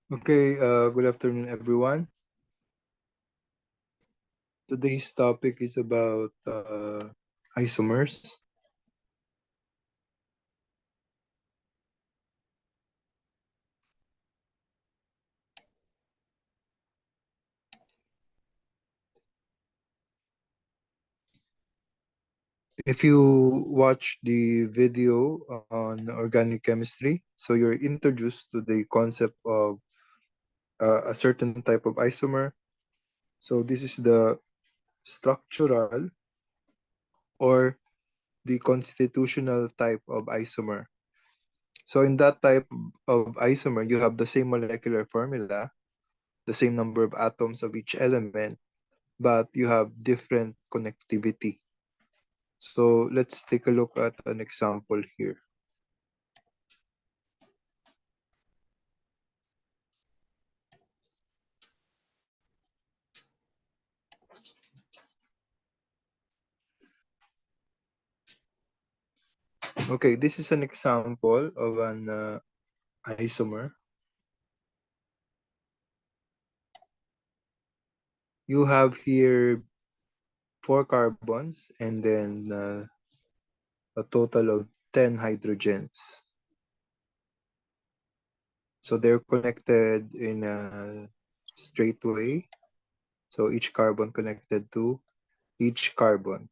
Okay, good afternoon, everyone. Today's topic is about isomers. If you watch the video on organic chemistry, so you're introduced to the concept of a certain type of isomer. So this is the structural or the constitutional type of isomer. So in that type of isomer, you have the same molecular formula, the same number of atoms of each element, but you have different connectivity. So let's take a look at an example here. Okay, this is an example of an isomer. You have here 4 carbons and then a total of 10 hydrogens. So they're connected in a straight way. So each carbon connected to each carbon.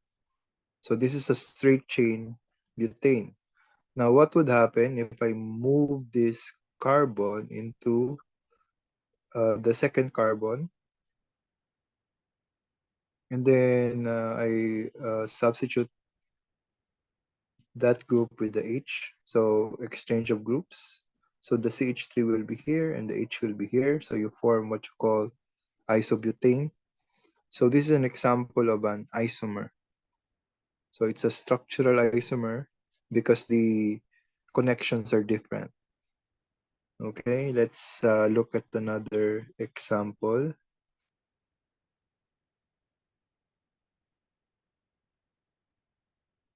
So this is a straight chain butane. Now, what would happen if I move this carbon into the second carbon, and then I substitute that group with the H, so exchange of groups. So the CH3 will be here and the H will be here, so you form what you call isobutane. So this is an example of an isomer. So it's a structural isomer because the connections are different. Okay, let's look at another example.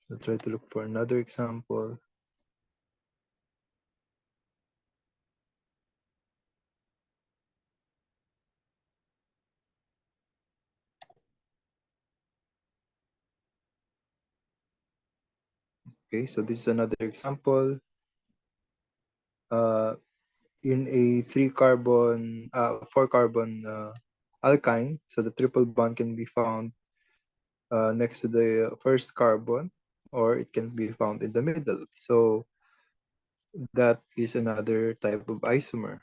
I'll try to look for another example. Okay, so this is another example. In a 4 carbon alkyne, so the triple bond can be found next to the first carbon, or it can be found in the middle. So that is another type of isomer.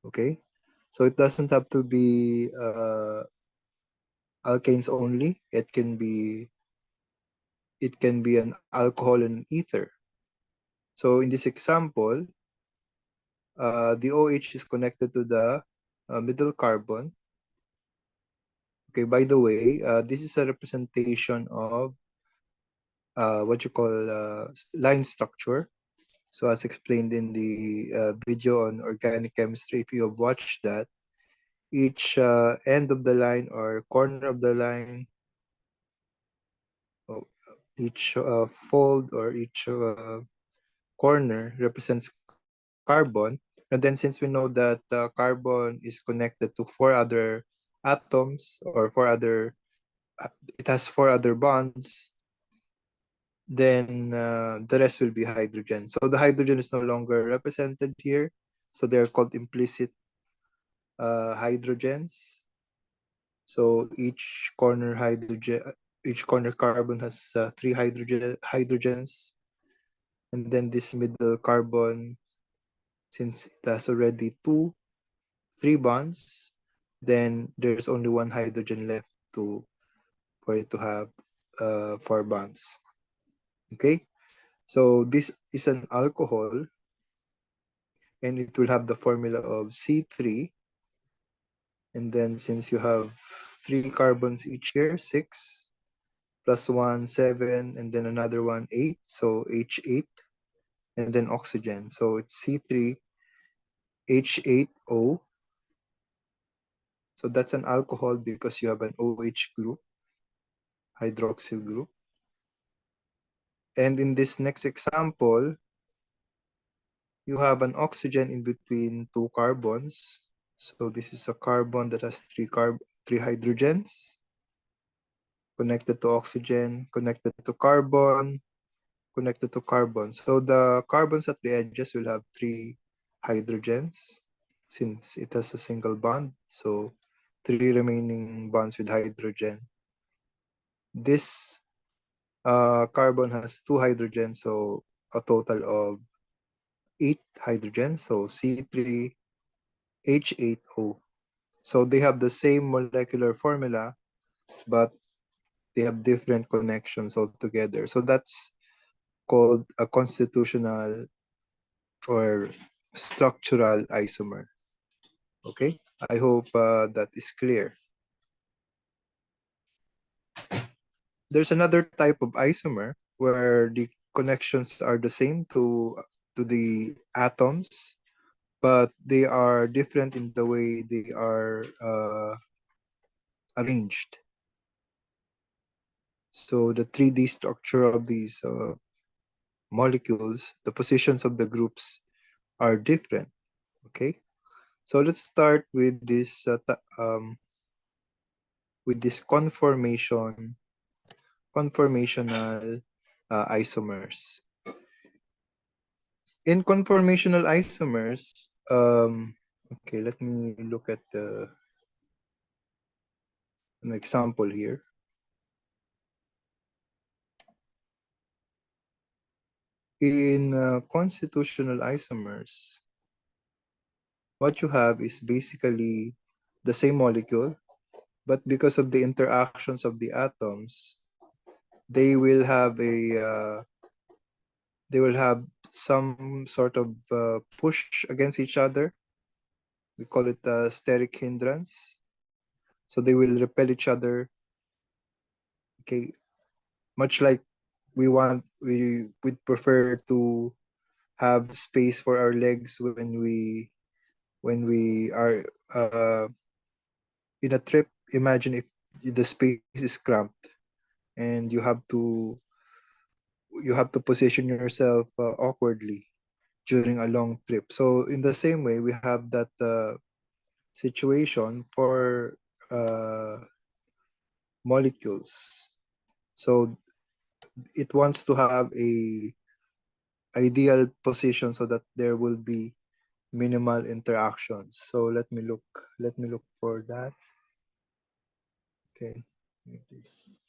Okay, so it doesn't have to be alkanes only. It can be an alcohol and ether. So in this example, the OH is connected to the middle carbon. Okay, by the way, this is a representation of what you call line structure. So as explained in the video on organic chemistry, if you have watched that, each end of the line or corner of the line, oh, each fold or each corner represents carbon. And then since we know that carbon is connected to 4 other atoms or it has 4 other bonds, then the rest will be hydrogen. So the hydrogen is no longer represented here. So they're called implicit hydrogens. So each corner carbon has 3 hydrogens, and then this middle carbon, since it has already 3 bonds, then there's only 1 hydrogen left for it to have 4 bonds. Okay, so this is an alcohol, and it will have the formula of C3. And then since you have 3 carbons each here, 6 plus 1, 7, and then another one, 8. So H8, and then oxygen. So it's C3H8O. So that's an alcohol because you have an OH group, hydroxyl group. And in this next example, you have an oxygen in between two carbons. So this is a carbon that has three hydrogens connected to oxygen, connected to carbon, connected to carbon. So the carbons at the edges will have three hydrogens since it has a single bond. So three remaining bonds with hydrogen. This carbon has two hydrogens, so a total of 8 hydrogens. So C3H8O. So they have the same molecular formula, but they have different connections altogether. So that's called a constitutional or structural isomer. Okay, I hope that is clear. There's another type of isomer where the connections are the same to the atoms, but they are different in the way they are arranged. So the 3D structure of these molecules, the positions of the groups are different. Okay, so let's start with this conformational isomers. In conformational isomers, okay, let me look at an example here. In constitutional isomers, what you have is basically the same molecule, but because of the interactions of the atoms, they will have some sort of push against each other. We call it a steric hindrance. So they will repel each other. Okay, much like we'd prefer to have space for our legs when we are in a trip. Imagine if the space is cramped and you have to position yourself awkwardly during a long trip. So in the same way, we have that situation for molecules. So it wants to have a ideal position so that there will be minimal interactions. So let me look for that. Okay. Please.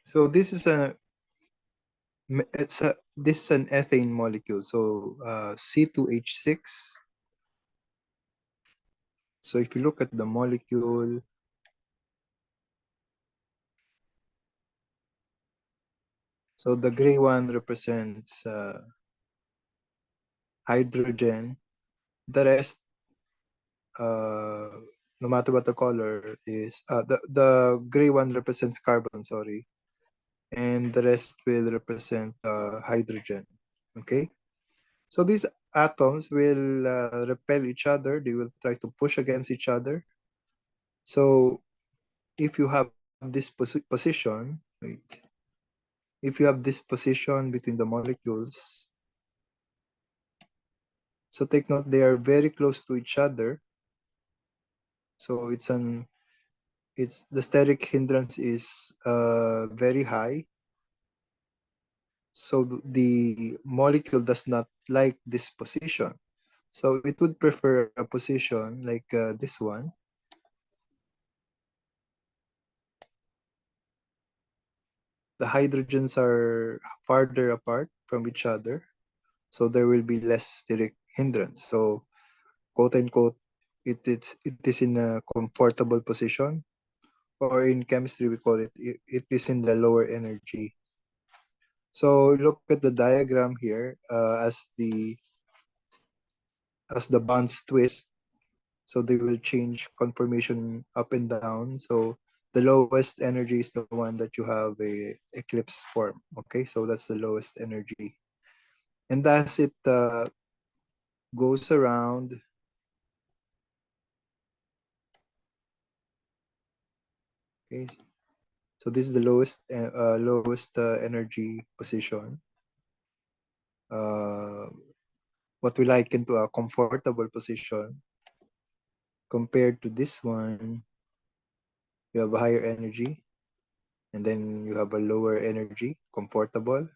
So this is an ethane molecule. So C2H6. So if you look at the molecule, so the gray one represents hydrogen. The rest, uh, no matter what the color is, the gray one represents carbon, sorry, and the rest will represent hydrogen. Okay, so these atoms will repel each other. They will try to push against each other. So if you have this position, wait, if you have this position between the molecules, so take note they are very close to each other. So it's the steric hindrance is very high. So the molecule does not like this position. So it would prefer a position like this one. The hydrogens are farther apart from each other. So there will be less steric hindrance. So quote unquote, it is in a comfortable position, or in chemistry we call it is in the lower energy. So look at the diagram here as the bonds twist. So they will change conformation up and down. So the lowest energy is the one that you have a eclipse form. Okay, so that's the lowest energy. And as it goes around, okay, so this is the lowest energy position. Uh, what we liken to a comfortable position. Compared to this one, you have a higher energy, and then you have a lower energy, comfortable,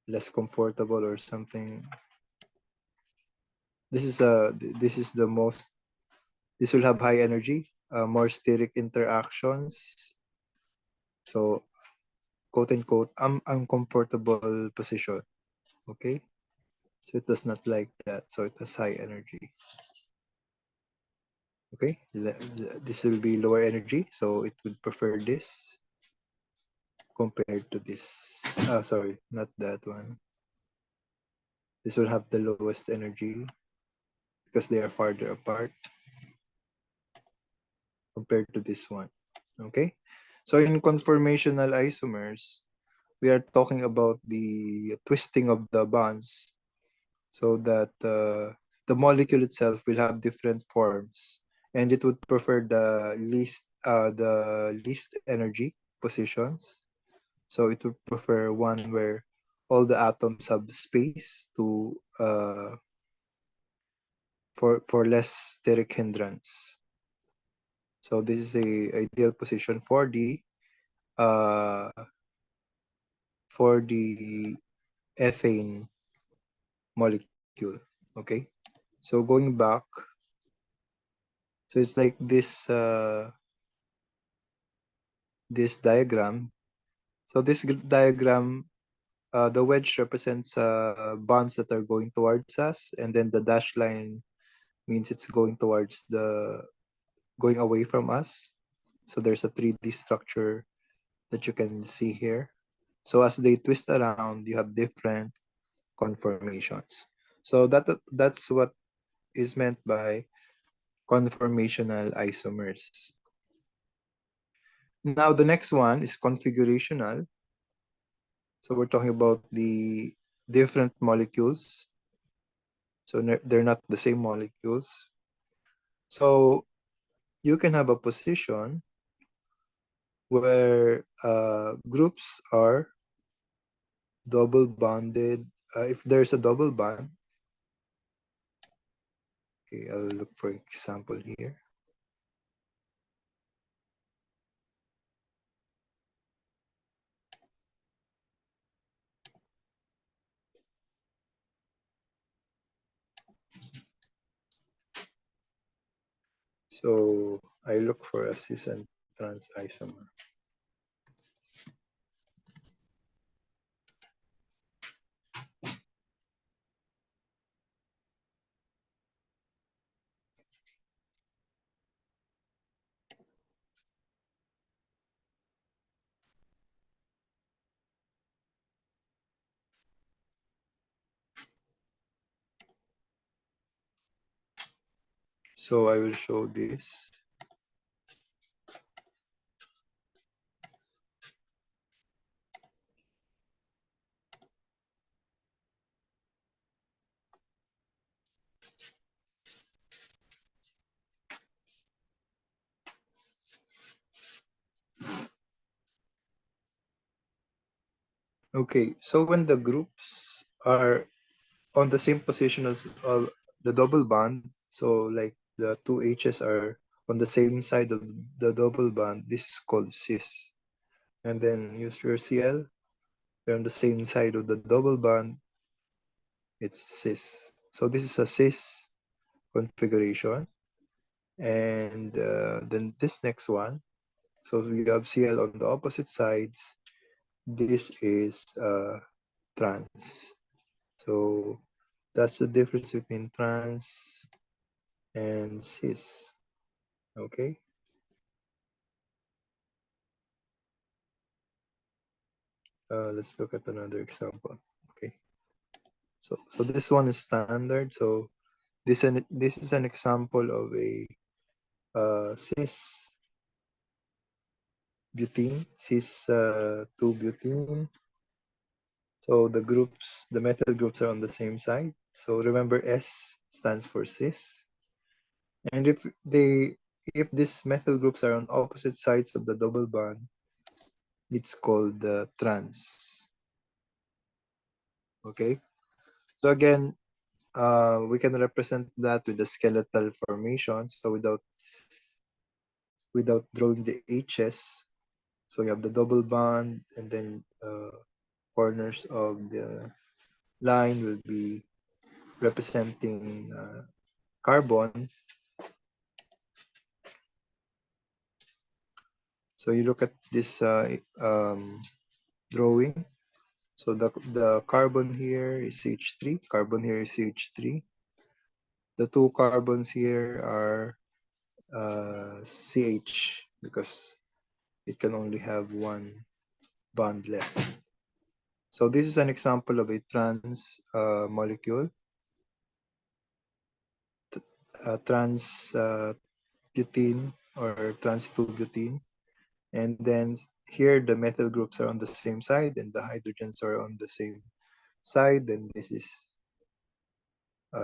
less comfortable, or something. This is the most. This will have high energy, more steric interactions. So quote unquote, uncomfortable position. Okay, so it does not like that. So it has high energy. Okay, this will be lower energy, so it would prefer this compared to this. Sorry, not that one. This will have the lowest energy because they are farther apart compared to this one. Okay, so in conformational isomers, we are talking about the twisting of the bonds so that the molecule itself will have different forms, and it would prefer the least energy positions. So it would prefer one where all the atoms have space to for less steric hindrance. So this is a ideal position uh, for the ethane molecule. Okay, so going back, so it's like this diagram. So this diagram, the wedge represents bonds that are going towards us, and then the dashed line means it's going towards going away from us. So there's a 3D structure that you can see here. So as they twist around, you have different conformations. So that's what is meant by conformational isomers. Now the next one is configurational. So we're talking about the different molecules. So they're not the same molecules. So you can have a position where groups are double bonded. If there's a double bond, okay, I'll look for example here. So I look for a cis and trans isomer. So I will show this. Okay, so when the groups are on the same position as the double bond, so like the two H's are on the same side of the double bond, this is called cis. And then use your Cl, they're on the same side of the double bond, it's cis. So this is a cis configuration. And then this next one, so we have Cl on the opposite sides, this is trans. So that's the difference between trans and cis. Okay. Let's look at another example. Okay. So this one is standard. So This is an example of a cis butene, cis 2 butene. So the methyl groups are on the same side. So remember, S stands for cis. And if these methyl groups are on opposite sides of the double bond, it's called trans. Okay. So again, we can represent that with the skeletal formation. So without drawing the H's, so you have the double bond, and then corners of the line will be representing carbon. So you look at this drawing. So the carbon here is CH3, carbon here is CH3. The two carbons here are CH because it can only have one bond left. So this is an example of a trans molecule, trans butene or trans 2 butene. And then here the methyl groups are on the same side and the hydrogens are on the same side. Then this is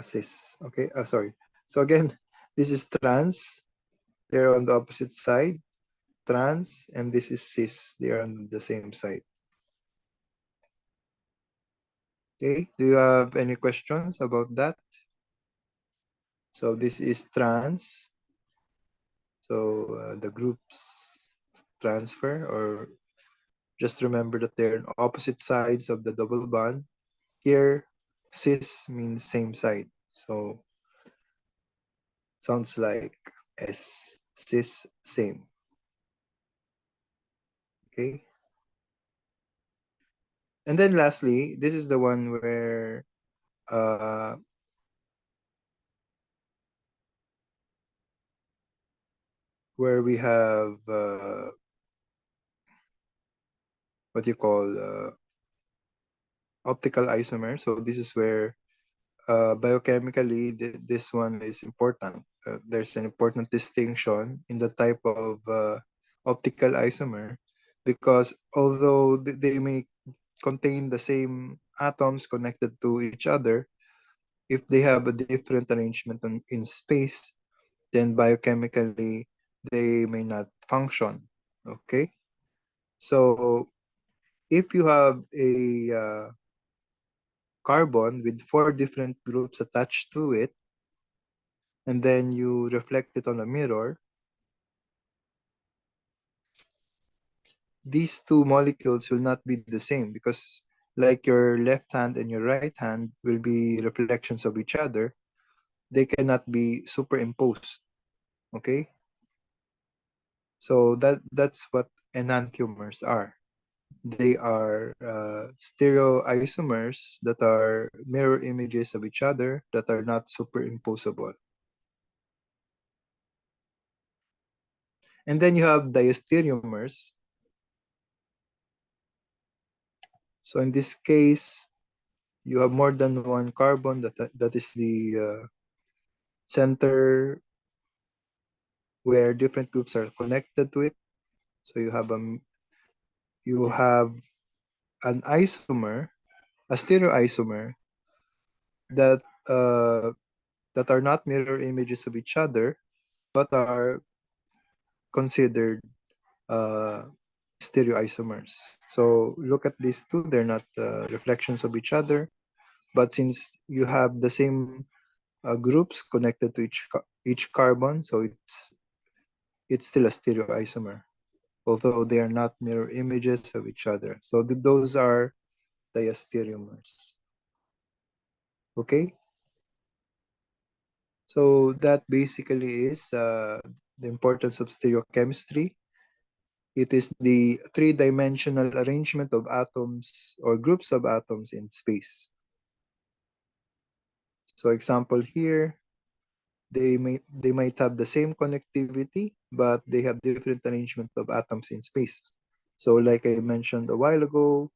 cis. Okay, sorry. So again, this is trans. They're on the opposite side. Trans, and this is cis. They are on the same side. Okay, do you have any questions about that? So this is trans. So the groups transfer, or just remember that they're on opposite sides of the double bond. Here, cis means same side. So sounds like S, cis, same. Okay. And then lastly, this is the one uh, where we have what you call optical isomer. So this is where biochemically this one is important. There's an important distinction in the type of optical isomer because although they may contain the same atoms connected to each other, if they have a different arrangement in space, then biochemically they may not function. Okay, so if you have a carbon with 4 different groups attached to it, and then you reflect it on a mirror, these two molecules will not be the same because like your left hand and your right hand will be reflections of each other, they cannot be superimposed. Okay? So that's what enantiomers are. They are stereoisomers that are mirror images of each other that are not superimposable. And then you have diastereomers. So in this case, you have more than one carbon that is the center where different groups are connected to it. So you have an isomer, a stereoisomer that uh, that are not mirror images of each other, but are considered uh, stereoisomers. So look at these two; they're not reflections of each other, but since you have the same groups connected to each carbon, so it's still a stereoisomer, although they are not mirror images of each other. So those are diastereomers. Okay, so that basically is the importance of stereochemistry. It is the three-dimensional arrangement of atoms or groups of atoms in space. So example here, they might have the same connectivity, but they have different arrangement of atoms in space. So like I mentioned a while ago,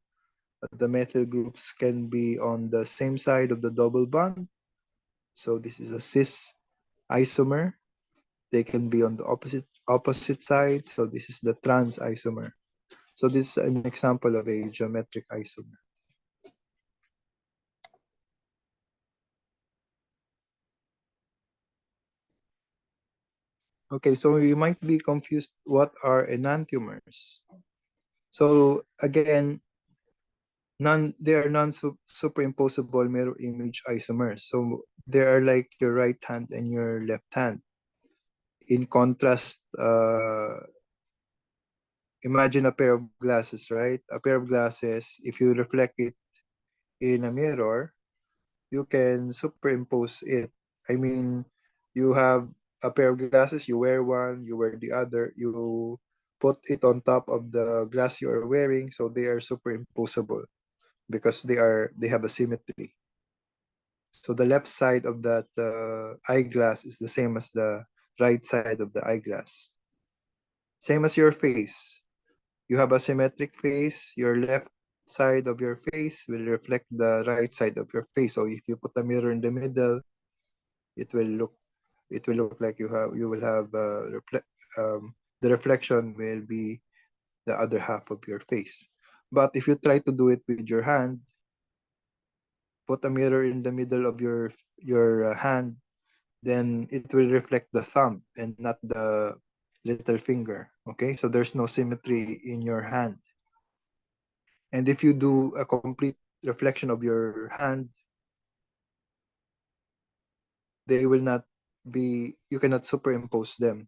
the methyl groups can be on the same side of the double bond. So this is a cis isomer. They can be on the opposite side. So this is the trans isomer. So this is an example of a geometric isomer. Okay, so you might be confused. What are enantiomers? So again, they are non-superimposable mirror image isomers. So they are like your right hand and your left hand. In contrast, imagine a pair of glasses, right? A pair of glasses, if you reflect it in a mirror, you can superimpose it. I mean, you have a pair of glasses, you wear one, you wear the other, you put it on top of the glass you are wearing, so they are superimposable because they have a symmetry. So the left side of that eyeglass is the same as the right side of the eyeglass. Same as your face. You have a symmetric face. Your left side of your face will reflect the right side of your face. So if you put a mirror in the middle, it will look like you will have the reflection will be the other half of your face. But if you try to do it with your hand, put a mirror in the middle of your hand, then it will reflect the thumb and not the little finger. Okay, so there's no symmetry in your hand. And if you do a complete reflection of your hand, they will not you cannot superimpose them.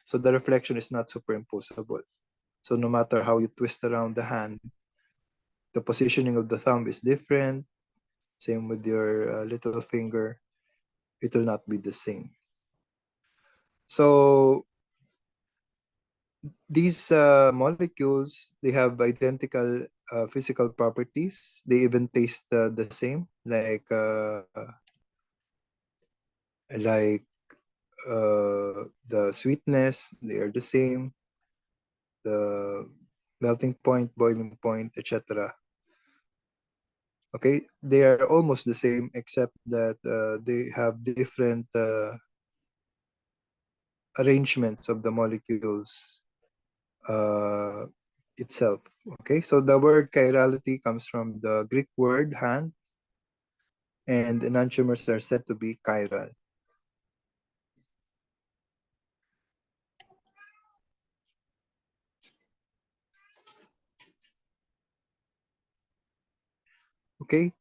So the reflection is not superimposable. So no matter how you twist around the hand, the positioning of the thumb is different. Same with your little finger, it will not be the same. So these molecules, they have identical physical properties. They even taste the same, like the sweetness, they are the same, the melting point, boiling point, etc. Okay, they are almost the same except that they have different arrangements of the molecules uh, itself. Okay, so the word chirality comes from the Greek word hand, and enantiomers are said to be chiral. Okay,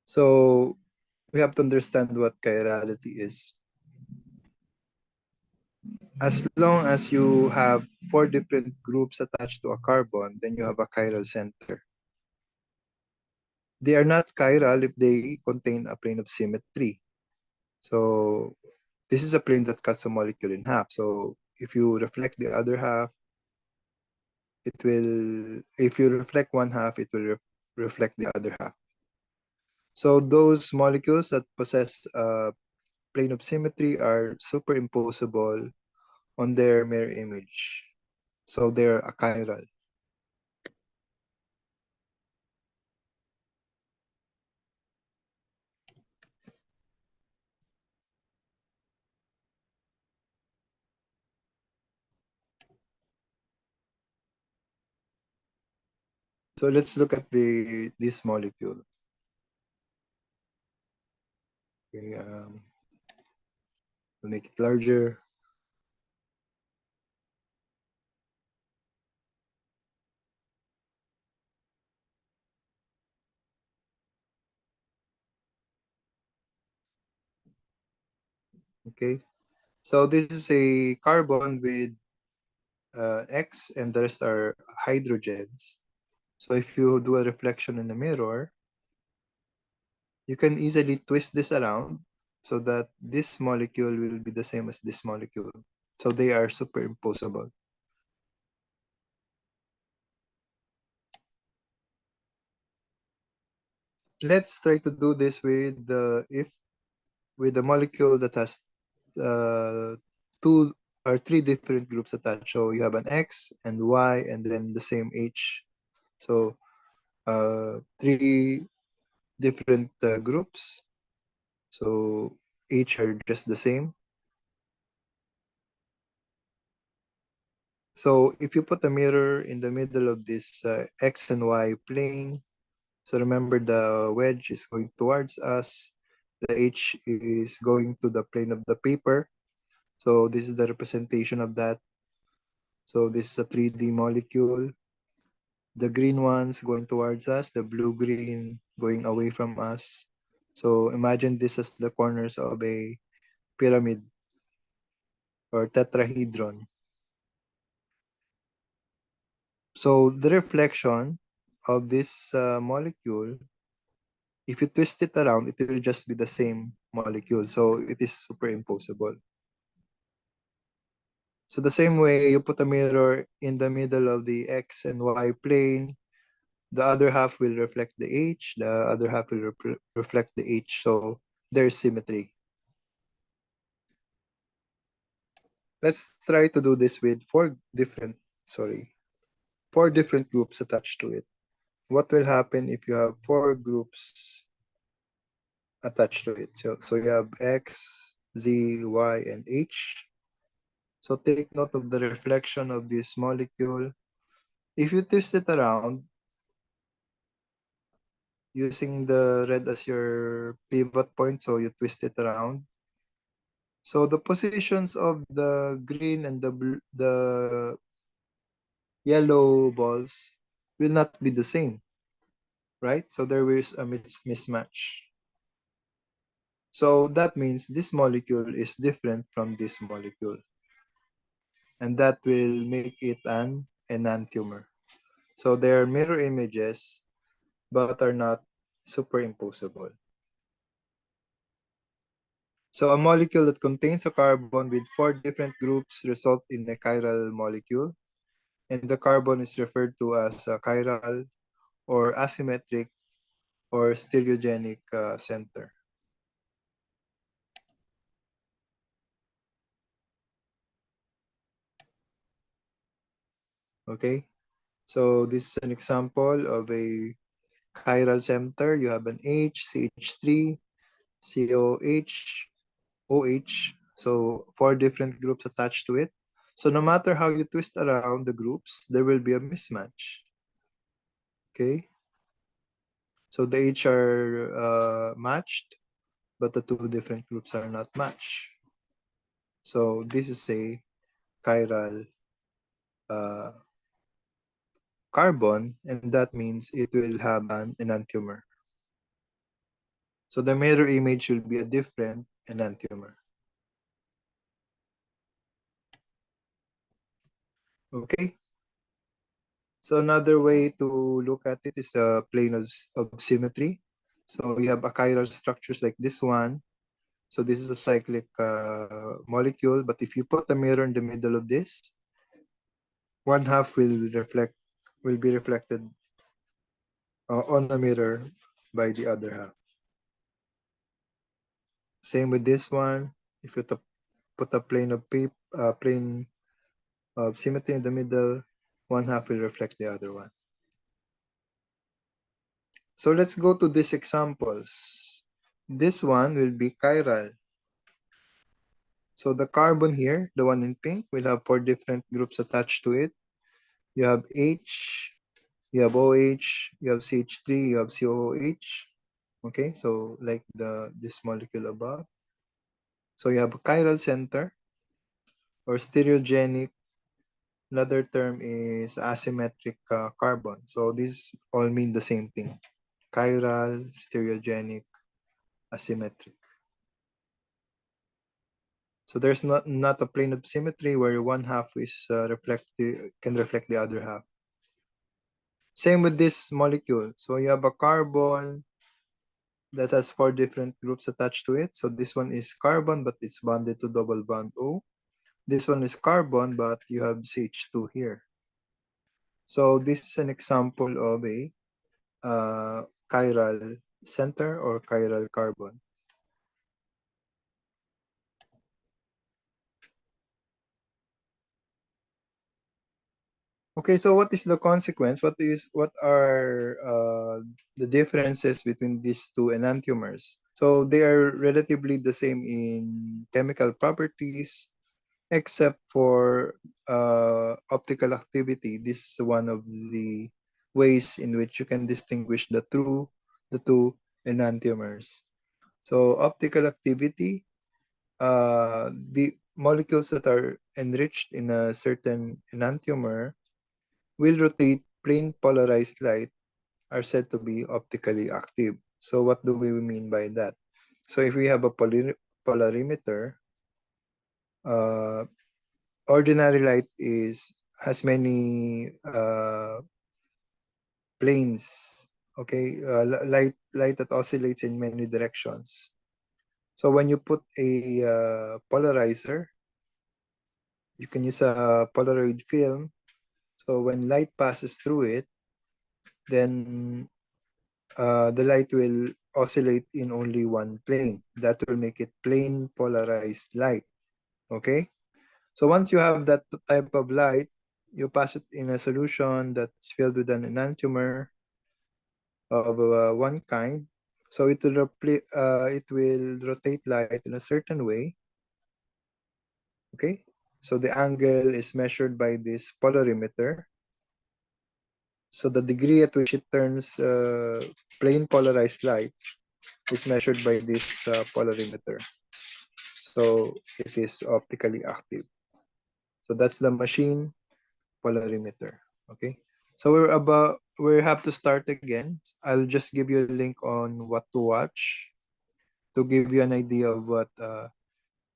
so we have to understand what chirality is. As long as you have four different groups attached to a carbon, then you have a chiral center. They are not chiral if they contain a plane of symmetry. So this is a plane that cuts a molecule in half. So if you reflect the other half, if you reflect one half, it will reflect the other half. So those molecules that possess a plane of symmetry are superimposable on their mirror image. So they're a chiral. So let's look at this molecule. Okay, we'll make it larger. Okay, so this is a carbon with X, and the rest are hydrogens. So if you do a reflection in a mirror, you can easily twist this around so that this molecule will be the same as this molecule. So they are superimposable. Let's try to do this with the molecule that has two or three different groups attached. So you have an X and Y and then the same H. So three different groups. So H are just the same. So if you put a mirror in the middle of this X and Y plane, so remember the wedge is going towards us, the H is going to the plane of the paper. So this is the representation of that. So this is a 3D molecule. The green ones going towards us, the blue-green going away from us. So imagine this as the corners of a pyramid or tetrahedron. So the reflection of this molecule, if you twist it around, it will just be the same molecule. So it is superimposable. So the same way you put a mirror in the middle of the X and Y plane, the other half will reflect the H, the other half will reflect the H. So there's symmetry. Let's try to do this with four different groups attached to it. What will happen if you have four groups attached to it? So you have X, Z, Y, and H. So take note of the reflection of this molecule. If you twist it around, using the red as your pivot point, so you twist it around. So the positions of the green and the yellow balls will not be the same, right? So there is a mismatch. So that means this molecule is different from this molecule, and that will make it an enantiomer. So they are mirror images, but are not superimposable. So a molecule that contains a carbon with four different groups result in a chiral molecule, and the carbon is referred to as a chiral or asymmetric or stereogenic center. Okay, so this is an example of a chiral center. You have an H, CH3, COH, OH. So four different groups attached to it. So no matter how you twist around the groups, there will be a mismatch. Okay, so the H are matched, but the two different groups are not matched. So this is a chiral uh, carbon, and that means it will have an enantiomer. So the mirror image will be a different enantiomer. Okay. So another way to look at it is the plane of symmetry. So we have achiral structures like this one. So this is a cyclic molecule, but if you put a mirror in the middle of this, one half will be reflected on the mirror by the other half. Same with this one. If you put a plane of plane of symmetry in the middle, one half will reflect the other one. So let's go to these examples. This one will be chiral. So the carbon here, the one in pink, will have four different groups attached to it. You have H, you have OH, you have CH3, you have COOH. Okay, so like this molecule above. So you have a chiral center or stereogenic. Another term is asymmetric carbon. So these all mean the same thing. Chiral, stereogenic, asymmetric. So there's not a plane of symmetry where one half is can reflect the other half. Same with this molecule. So you have a carbon that has four different groups attached to it. So this one is carbon, but it's bonded to double bond O. This one is carbon, but you have CH2 here. So this is an example of a chiral center or chiral carbon. Okay, so what is the consequence? What are the differences between these two enantiomers? So they are relatively the same in chemical properties, except for optical activity. This is one of the ways in which you can distinguish the two enantiomers. So optical activity, the molecules that are enriched in a certain enantiomer will rotate plane polarized light are said to be optically active. So what do we mean by that? So if we have a polarimeter, uh, ordinary light is has many planes. Okay, light that oscillates in many directions. So when you put a polarizer, you can use a Polaroid film. So when light passes through it, then the light will oscillate in only one plane. That will make it plane polarized light. Okay? So once you have that type of light, you pass it in a solution that's filled with an enantiomer of one kind. So it will rotate light in a certain way. Okay? So the angle is measured by this polarimeter. So the degree at which it turns plane polarized light is measured by this polarimeter. So it is optically active. So that's the machine polarimeter. Okay. So we have to start again. I'll just give you a link on what to watch to give you an idea of what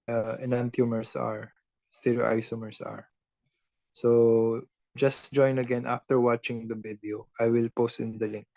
enantiomers are, stereoisomers are. So just join again after watching the video. I will post in the link.